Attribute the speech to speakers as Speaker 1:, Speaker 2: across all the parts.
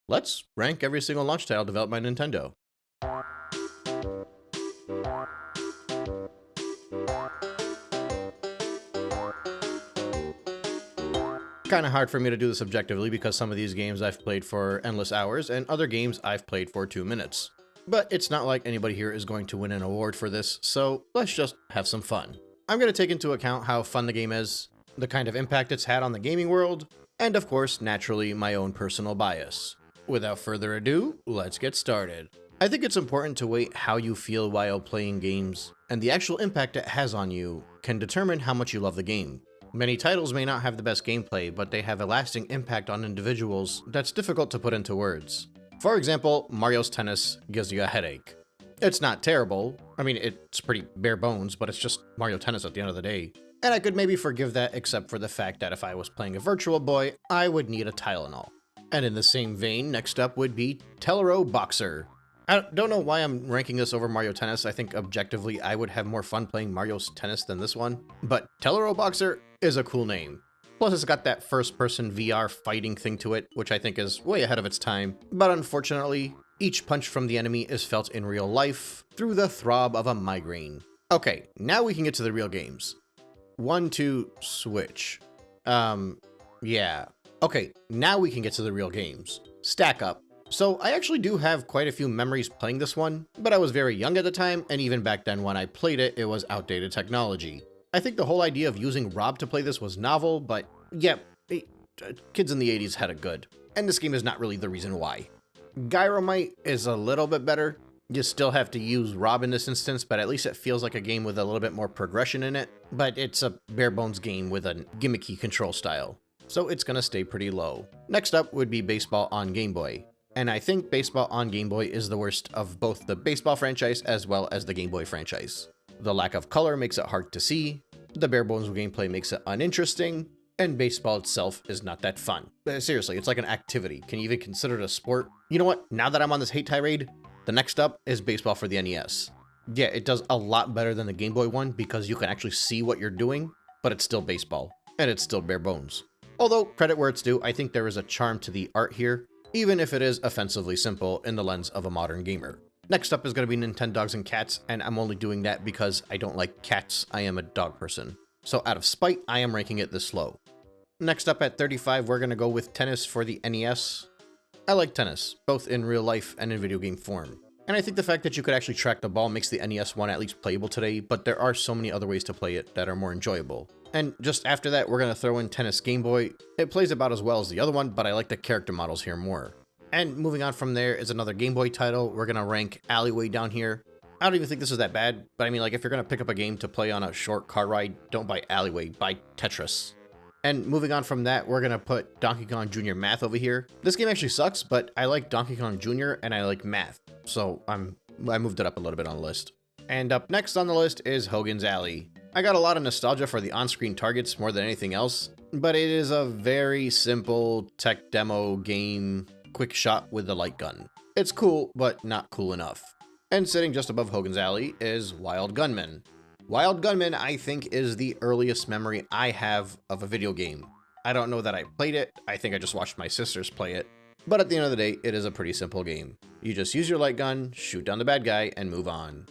Speaker 1: let's rank every single launch title developed by Nintendo. Kind of hard for me to do this objectively because some of these games I've played for endless hours and other games I've played for 2 minutes. But it's not like anybody here is going to win an award for this, so let's just have some fun. I'm going to take into account how fun the game is, the kind of impact it's had on the gaming world, and of course, naturally, my own personal bias. Without further ado, let's get started. I think it's important to weigh how you feel while playing games, and the actual impact it has on you can determine how much you love the game. Many titles may not have the best gameplay, but they have a lasting impact on individuals that's difficult to put into words. For example, Mario's Tennis gives you a headache. It's not terrible. I mean, it's pretty bare bones, but it's just Mario Tennis at the end of the day. And I could maybe forgive that except for the fact that if I was playing a Virtual Boy, I would need a Tylenol. And in the same vein, next up would be Tellero Boxer. I don't know why I'm ranking this over Mario Tennis. I think objectively I would have more fun playing Mario's Tennis than this one. But Tellero Boxer is a cool name. Plus it's got that first-person VR fighting thing to it, which I think is way ahead of its time. But unfortunately, each punch from the enemy is felt in real life through the throb of a migraine. Okay, now we can get to the real games. 1, 2, switch. Yeah. Okay, now we can get to the real games. Stack Up. So I actually do have quite a few memories playing this one, but I was very young at the time, and even back then when I played it, it was outdated technology. I think the whole idea of using Rob to play this was novel, but yeah, kids in the 80s had it good. And this game is not really the reason why. Gyromite is a little bit better. You still have to use Rob in this instance, but at least it feels like a game with a little bit more progression in it. But it's a bare bones game with a gimmicky control style, so it's gonna stay pretty low. Next up would be Baseball on Game Boy. And I think Baseball on Game Boy is the worst of both the baseball franchise as well as the Game Boy franchise. The lack of color makes it hard to see, the bare bones gameplay makes it uninteresting, and baseball itself is not that fun. Seriously, it's like an activity. Can you even consider it a sport? You know what? Now that I'm on this hate tirade, the next up is Baseball for the NES. Yeah, it does a lot better than the Game Boy one because you can actually see what you're doing, but it's still baseball, and it's still bare bones. Although, credit where it's due, I think there is a charm to the art here, even if it is offensively simple in the lens of a modern gamer. Next up is going to be Nintendogs and Cats, and I'm only doing that because I don't like cats. I am a dog person. So out of spite, I am ranking it this low. Next up at 35, we're going to go with Tennis for the NES. I like tennis, both in real life and in video game form. And I think the fact that you could actually track the ball makes the NES one at least playable today, but there are so many other ways to play it that are more enjoyable. And just after that, we're going to throw in Tennis Game Boy. It plays about as well as the other one, but I like the character models here more. And moving on from there is another Game Boy title. We're going to rank Alleyway down here. I don't even think this is that bad, but I mean, like, if you're going to pick up a game to play on a short car ride, don't buy Alleyway, buy Tetris. And moving on from that, we're going to put Donkey Kong Jr. Math over here. This game actually sucks, but I like Donkey Kong Jr. and I like Math, so I moved it up a little bit on the list. And up next on the list is Hogan's Alley. I got a lot of nostalgia for the on-screen targets more than anything else, but it is a very simple tech demo game, quick shot with the light gun. It's cool, but not cool enough. And sitting just above Hogan's Alley is Wild Gunman. Wild Gunman, I think, is the earliest memory I have of a video game. I don't know that I played it, I think I just watched my sisters play it, but at the end of the day, it is a pretty simple game. You just use your light gun, shoot down the bad guy, and move on.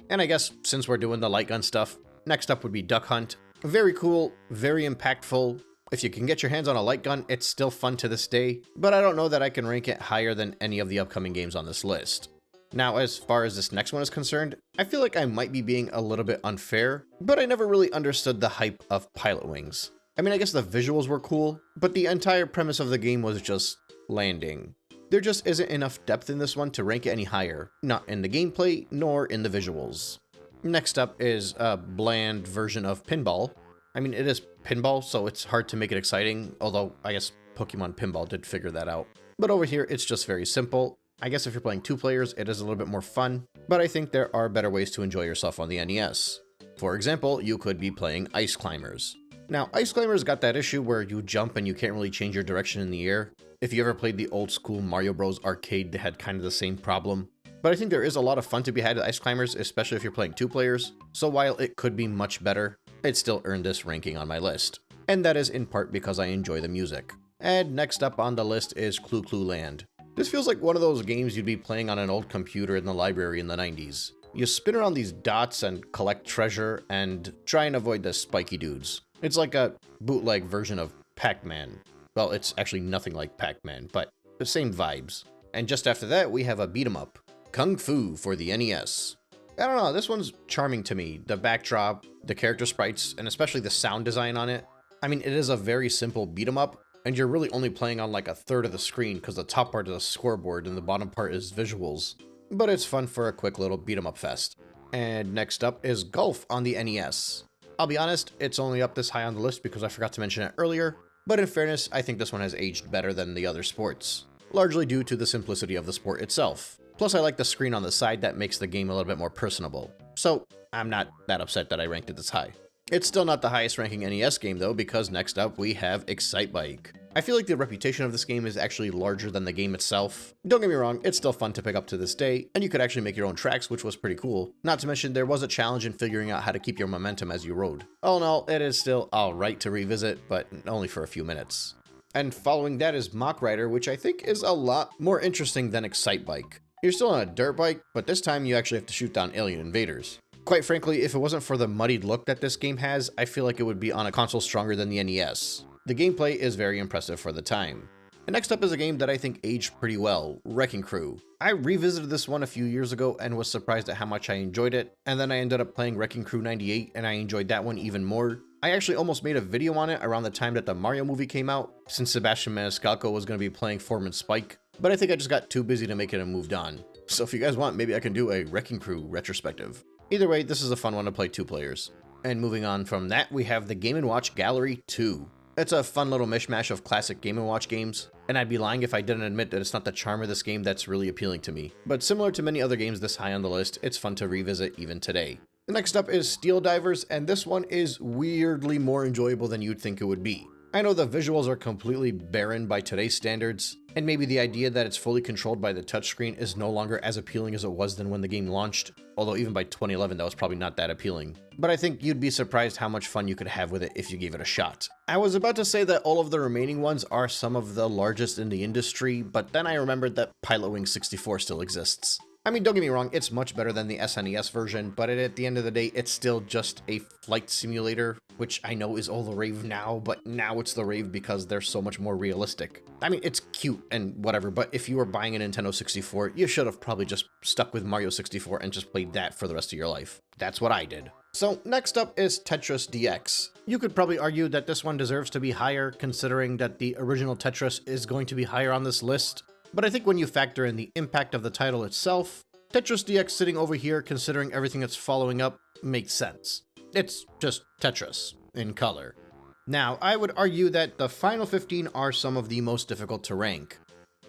Speaker 1: And I guess since we're doing the light gun stuff, next up would be Duck Hunt. Very cool, very impactful. If you can get your hands on a light gun, it's still fun to this day, but I don't know that I can rank it higher than any of the upcoming games on this list. Now, as far as this next one is concerned, I feel like I might be being a little bit unfair, but I never really understood the hype of Pilot Wings. I mean, I guess the visuals were cool, but the entire premise of the game was just landing. There just isn't enough depth in this one to rank it any higher, not in the gameplay, nor in the visuals. Next up is a bland version of Pinball. I mean, it is Pinball, so it's hard to make it exciting, although I guess Pokemon Pinball did figure that out. But over here, it's just very simple. I guess if you're playing 2 players, it is a little bit more fun, but I think there are better ways to enjoy yourself on the NES. For example, you could be playing Ice Climbers. Now, Ice Climbers got that issue where you jump and you can't really change your direction in the air. If you ever played the old school Mario Bros. Arcade, they had kind of the same problem. But I think there is a lot of fun to be had at Ice Climbers, especially if you're playing 2 players, so while it could be much better, it still earned this ranking on my list. And that is in part because I enjoy the music. And next up on the list is Clu Clu Land. This feels like one of those games you'd be playing on an old computer in the library in the 90s. You spin around these dots and collect treasure and try and avoid the spiky dudes. It's like a bootleg version of Pac-Man. Well, it's actually nothing like Pac-Man, but the same vibes. And just after that, we have a beat 'em up, Kung Fu for the NES. I don't know, this one's charming to me. The backdrop, the character sprites, and especially the sound design on it. I mean, it is a very simple beat 'em up, and you're really only playing on like a third of the screen because the top part is a scoreboard and the bottom part is visuals. But it's fun for a quick little beat 'em up fest. And next up is Golf on the NES. I'll be honest, it's only up this high on the list because I forgot to mention it earlier, but in fairness, I think this one has aged better than the other sports, largely due to the simplicity of the sport itself. Plus, I like the screen on the side that makes the game a little bit more personable. So, I'm not that upset that I ranked it this high. It's still not the highest ranking NES game though, because next up we have Excitebike. I feel like the reputation of this game is actually larger than the game itself. Don't get me wrong, it's still fun to pick up to this day, and you could actually make your own tracks, which was pretty cool. Not to mention, there was a challenge in figuring out how to keep your momentum as you rode. All in all, it is still alright to revisit, but only for a few minutes. And following that is Mach Rider, which I think is a lot more interesting than Excitebike. You're still on a dirt bike, but this time you actually have to shoot down alien invaders. Quite frankly, if it wasn't for the muddied look that this game has, I feel like it would be on a console stronger than the NES. The gameplay is very impressive for the time. And next up is a game that I think aged pretty well, Wrecking Crew. I revisited this one a few years ago and was surprised at how much I enjoyed it, and then I ended up playing Wrecking Crew 98 and I enjoyed that one even more. I actually almost made a video on it around the time that the Mario movie came out, since Sebastian Maniscalco was going to be playing Foreman Spike, but I think I just got too busy to make it and moved on. So if you guys want, maybe I can do a Wrecking Crew retrospective. Either way, this is a fun one to play 2 players. And moving on from that, we have the Game & Watch Gallery 2. It's a fun little mishmash of classic Game & Watch games, and I'd be lying if I didn't admit that it's not the charm of this game that's really appealing to me. But similar to many other games this high on the list, it's fun to revisit even today. Next up is Steel Divers, and this one is weirdly more enjoyable than you'd think it would be. I know the visuals are completely barren by today's standards, and maybe the idea that it's fully controlled by the touchscreen is no longer as appealing as it was than when the game launched, although even by 2011 that was probably not that appealing. But I think you'd be surprised how much fun you could have with it if you gave it a shot. I was about to say that all of the remaining ones are some of the largest in the industry, but then I remembered that Pilotwings 64 still exists. I mean, don't get me wrong, it's much better than the SNES version, but at the end of the day, it's still just a flight simulator, which I know is all the rave now, but now it's the rave because they're so much more realistic. I mean, it's cute and whatever, but if you were buying a Nintendo 64, you should have probably just stuck with Mario 64 and just played that for the rest of your life. That's what I did. So next up is Tetris DX. You could probably argue that this one deserves to be higher, considering that the original Tetris is going to be higher on this list. But I think when you factor in the impact of the title itself, Tetris DX sitting over here, considering everything it's following up, makes sense. It's just Tetris in color. Now, I would argue that the final 15 are some of the most difficult to rank.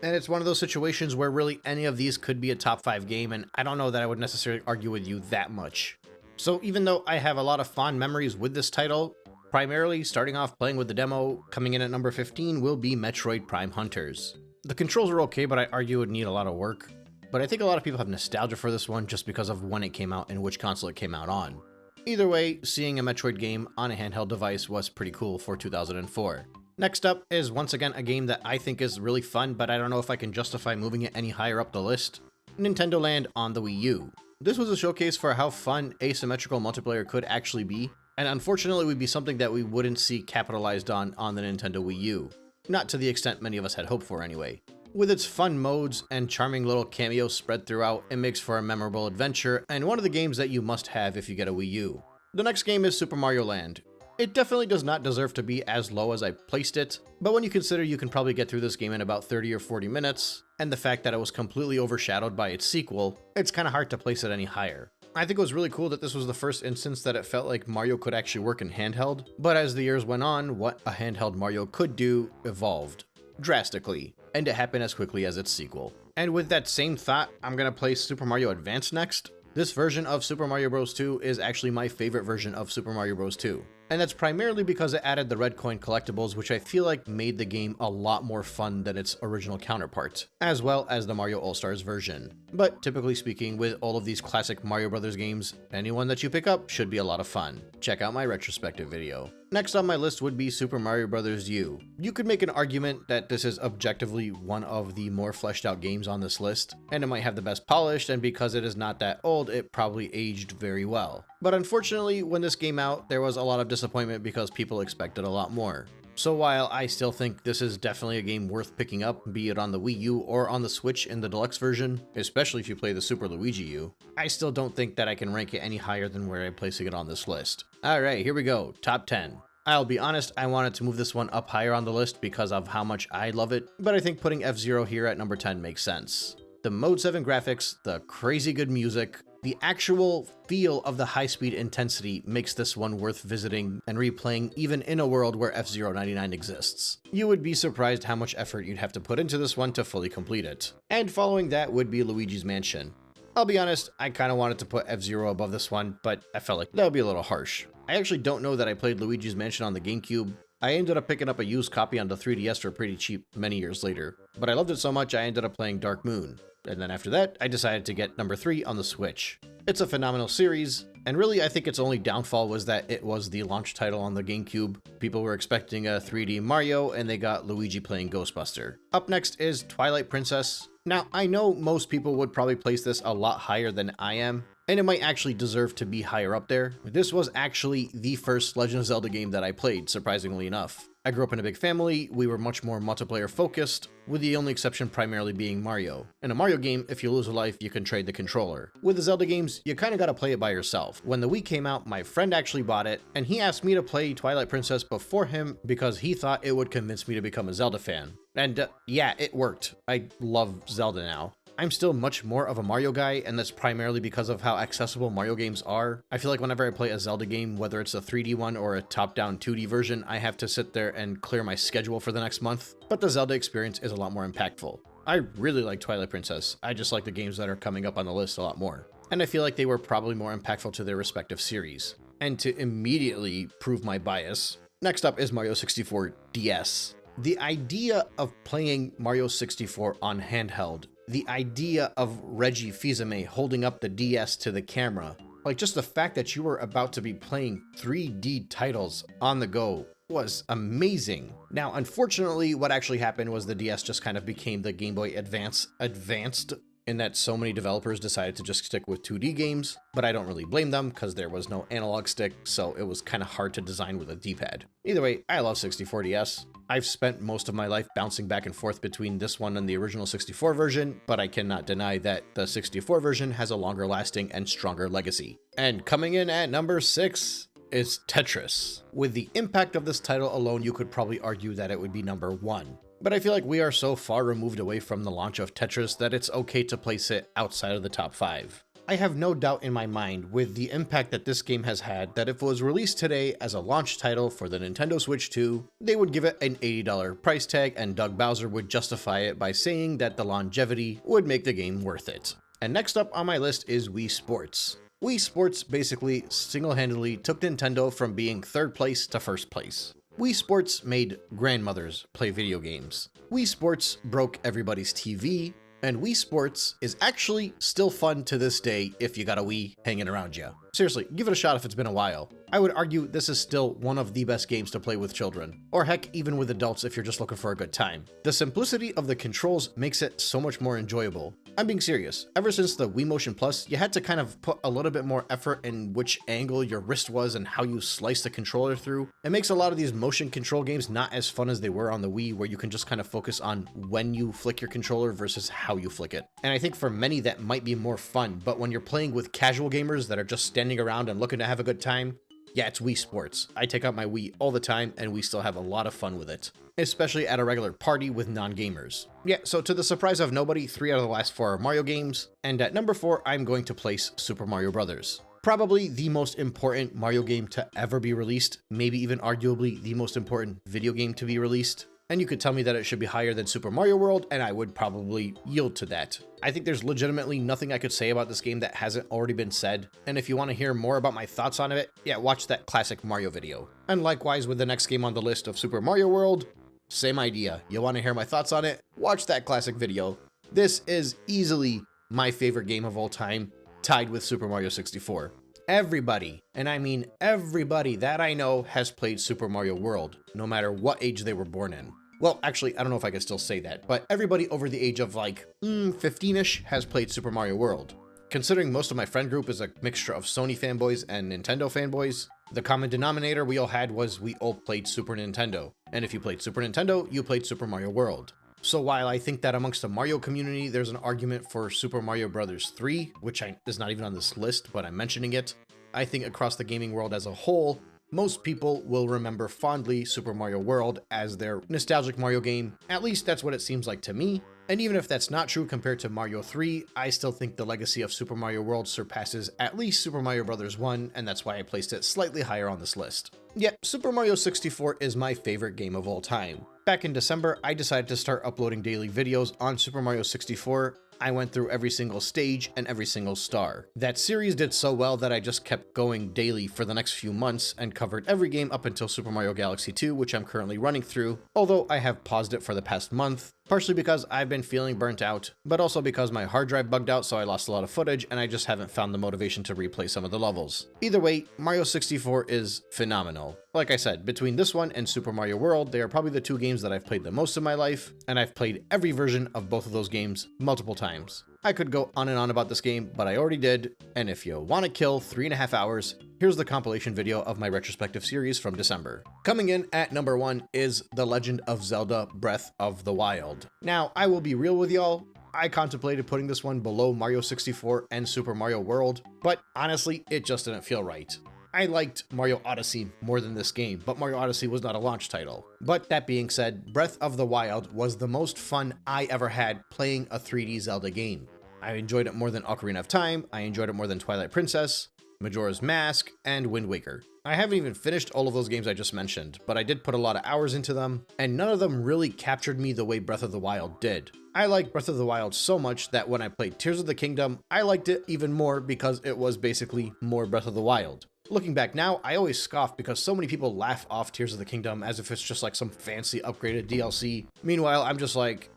Speaker 1: And it's one of those situations where really any of these could be a top 5 game, and I don't know that I would necessarily argue with you that much. So even though I have a lot of fond memories with this title, primarily starting off playing with the demo, coming in at number 15 will be Metroid Prime Hunters. The controls are okay, but I argue it would need a lot of work. But I think a lot of people have nostalgia for this one just because of when it came out and which console it came out on. Either way, seeing a Metroid game on a handheld device was pretty cool for 2004. Next up is once again a game that I think is really fun, but I don't know if I can justify moving it any higher up the list. Nintendo Land on the Wii U. This was a showcase for how fun asymmetrical multiplayer could actually be, and unfortunately would be something that we wouldn't see capitalized on the Nintendo Wii U. Not to the extent many of us had hoped for anyway. With its fun modes and charming little cameos spread throughout, it makes for a memorable adventure, and one of the games that you must have if you get a Wii U. The next game is Super Mario Land. It definitely does not deserve to be as low as I placed it, but when you consider you can probably get through this game in about 30 or 40 minutes, and the fact that it was completely overshadowed by its sequel, it's kinda hard to place it any higher. I think it was really cool that this was the first instance that it felt like Mario could actually work in handheld, but as the years went on, what a handheld Mario could do evolved drastically, and it happened as quickly as its sequel. And with that same thought, I'm gonna play Super Mario Advance next. This version of Super Mario Bros. 2 is actually my favorite version of Super Mario Bros. 2. And that's primarily because it added the red coin collectibles, which I feel like made the game a lot more fun than its original counterpart, as well as the Mario All-Stars version. But typically speaking, with all of these classic Mario Brothers games, anyone that you pick up should be a lot of fun. Check out my retrospective video. Next on my list would be Super Mario Bros. U. You could make an argument that this is objectively one of the more fleshed out games on this list, and it might have the best polish, and because it is not that old, it probably aged very well. But unfortunately, when this came out, there was a lot of disappointment because people expected a lot more. So while I still think this is definitely a game worth picking up, be it on the Wii U or on the Switch in the deluxe version, especially if you play the Super Luigi U, I still don't think that I can rank it any higher than where I'm placing it on this list. Alright, here we go, top 10. I'll be honest, I wanted to move this one up higher on the list because of how much I love it, but I think putting F-Zero here at number 10 makes sense. The Mode 7 graphics, the crazy good music, the actual feel of the high-speed intensity makes this one worth visiting and replaying even in a world where F-Zero 99 exists. You would be surprised how much effort you'd have to put into this one to fully complete it. And following that would be Luigi's Mansion. I'll be honest, I kind of wanted to put F-Zero above this one, but I felt like that would be a little harsh. I actually don't know that I played Luigi's Mansion on the Gamecube. I ended up picking up a used copy on the 3DS for pretty cheap many years later, but I loved it so much I ended up playing Dark Moon. And then after that, I decided to get number 3 on the Switch. It's a phenomenal series, and really I think its only downfall was that it was the launch title on the GameCube. People were expecting a 3D Mario, and they got Luigi playing Ghostbuster. Up next is Twilight Princess. Now, I know most people would probably place this a lot higher than I am, and it might actually deserve to be higher up there. This was actually the first Legend of Zelda game that I played, surprisingly enough. I grew up in a big family, we were much more multiplayer focused, with the only exception primarily being Mario. In a Mario game, if you lose a life, you can trade the controller. With the Zelda games, you kinda gotta play it by yourself. When the Wii came out, my friend actually bought it, and he asked me to play Twilight Princess before him because he thought it would convince me to become a Zelda fan. And yeah, it worked. I love Zelda now. I'm still much more of a Mario guy, and that's primarily because of how accessible Mario games are. I feel like whenever I play a Zelda game, whether it's a 3D one or a top-down 2D version, I have to sit there and clear my schedule for the next month, but the Zelda experience is a lot more impactful. I really like Twilight Princess, I just like the games that are coming up on the list a lot more. And I feel like they were probably more impactful to their respective series. And to immediately prove my bias, next up is Mario 64 DS. The idea of playing Mario 64 on handheld, the idea of Reggie Fils-Aimé holding up the DS to the camera, like just the fact that you were about to be playing 3D titles on the go was amazing. Now, unfortunately, what actually happened was the DS just kind of became the Game Boy Advance advanced, in that so many developers decided to just stick with 2D games, but I don't really blame them because there was no analog stick, so it was kind of hard to design with a D-pad. Either way, I love 64 DS. I've spent most of my life bouncing back and forth between this one and the original 64 version, but I cannot deny that the 64 version has a longer lasting and stronger legacy. And coming in at number 6 is Tetris. With the impact of this title alone, you could probably argue that it would be number 1. But I feel like we are so far removed away from the launch of Tetris that it's okay to place it outside of the top 5. I have no doubt in my mind with the impact that this game has had that if it was released today as a launch title for the Nintendo Switch 2, they would give it an $80 price tag, and Doug Bowser would justify it by saying that the longevity would make the game worth it. And next up on my list is Wii Sports. Wii Sports basically single-handedly took Nintendo from being third place to first place. Wii Sports made grandmothers play video games. Wii Sports broke everybody's TV, and Wii Sports is actually still fun to this day if you got a Wii hanging around you. Seriously, give it a shot if it's been a while. I would argue this is still one of the best games to play with children, or heck, even with adults if you're just looking for a good time. The simplicity of the controls makes it so much more enjoyable. I'm being serious. Ever since the Wii Motion Plus, you had to kind of put a little bit more effort in which angle your wrist was and how you slice the controller through. It makes a lot of these motion control games not as fun as they were on the Wii, where you can just kind of focus on when you flick your controller versus how you flick it. And I think for many that might be more fun, but when you're playing with casual gamers that are just standing around and looking to have a good time, yeah, it's Wii Sports. I take out my Wii all the time and we still have a lot of fun with it, especially at a regular party with non-gamers. Yeah, so to the surprise of nobody, 3 out of the last 4 are Mario games, and at number 4, I'm going to place Super Mario Bros. Probably the most important Mario game to ever be released, maybe even arguably the most important video game to be released. And you could tell me that it should be higher than Super Mario World, and I would probably yield to that. I think there's legitimately nothing I could say about this game that hasn't already been said, and if you want to hear more about my thoughts on it, yeah, watch that classic Mario video. And likewise with the next game on the list of Super Mario World, same idea. You want to hear my thoughts on it? Watch that classic video. This is easily my favorite game of all time, tied with Super Mario 64. Everybody, and I mean everybody that I know has played Super Mario World, no matter what age they were born in. Well, actually, I don't know if I can still say that, but everybody over the age of like 15-ish has played Super Mario World. Considering most of my friend group is a mixture of Sony fanboys and Nintendo fanboys, the common denominator we all had was we all played Super Nintendo. And if you played Super Nintendo, you played Super Mario World. So while I think that amongst the Mario community, there's an argument for Super Mario Bros. 3, which is not even on this list, but I'm mentioning it, I think across the gaming world as a whole, most people will remember fondly Super Mario World as their nostalgic Mario game. At least that's what it seems like to me. And even if that's not true compared to Mario 3, I still think the legacy of Super Mario World surpasses at least Super Mario Bros. 1, and that's why I placed it slightly higher on this list. Yet, Super Mario 64 is my favorite game of all time. Back in December, I decided to start uploading daily videos on Super Mario 64. I went through every single stage and every single star. That series did so well that I just kept going daily for the next few months and covered every game up until Super Mario Galaxy 2, which I'm currently running through, although I have paused it for the past month, partially because I've been feeling burnt out, but also because my hard drive bugged out so I lost a lot of footage and I just haven't found the motivation to replay some of the levels. Either way, Mario 64 is phenomenal. Like I said, between this one and Super Mario World, they are probably the two games that I've played the most in my life, and I've played every version of both of those games multiple times. I could go on and on about this game, but I already did, and if you want to kill 3.5 hours, here's the compilation video of my retrospective series from December. Coming in at number 1 is The Legend of Zelda Breath of the Wild. Now, I will be real with y'all, I contemplated putting this one below Mario 64 and Super Mario World, but honestly, it just didn't feel right. I liked Mario Odyssey more than this game, but Mario Odyssey was not a launch title. But that being said, Breath of the Wild was the most fun I ever had playing a 3D Zelda game. I enjoyed it more than Ocarina of Time, I enjoyed it more than Twilight Princess, Majora's Mask, and Wind Waker. I haven't even finished all of those games I just mentioned, but I did put a lot of hours into them, and none of them really captured me the way Breath of the Wild did. I liked Breath of the Wild so much that when I played Tears of the Kingdom, I liked it even more because it was basically more Breath of the Wild. Looking back now, I always scoff because so many people laugh off Tears of the Kingdom as if it's just like some fancy upgraded DLC. Meanwhile, I'm just like,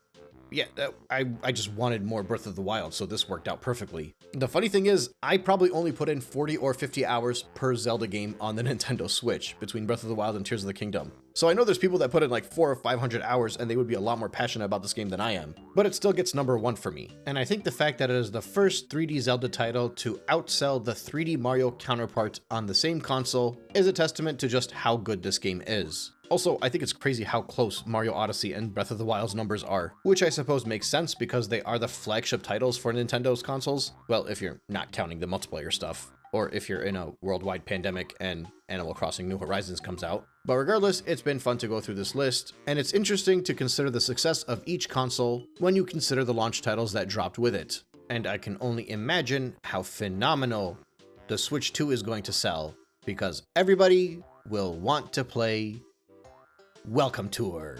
Speaker 1: yeah, I just wanted more Breath of the Wild, so this worked out perfectly. The funny thing is, I probably only put in 40 or 50 hours per Zelda game on the Nintendo Switch between Breath of the Wild and Tears of the Kingdom. So I know there's people that put in like 400 or 500 hours and they would be a lot more passionate about this game than I am, but it still gets number 1 for me. And I think the fact that it is the first 3D Zelda title to outsell the 3D Mario counterpart on the same console is a testament to just how good this game is. Also, I think it's crazy how close Mario Odyssey and Breath of the Wild's numbers are, which I suppose makes sense because they are the flagship titles for Nintendo's consoles. Well, if you're not counting the multiplayer stuff, or if you're in a worldwide pandemic and Animal Crossing New Horizons comes out. But regardless, it's been fun to go through this list, and it's interesting to consider the success of each console when you consider the launch titles that dropped with it. And I can only imagine how phenomenal the Switch 2 is going to sell, because everybody will want to play Welcome Tour.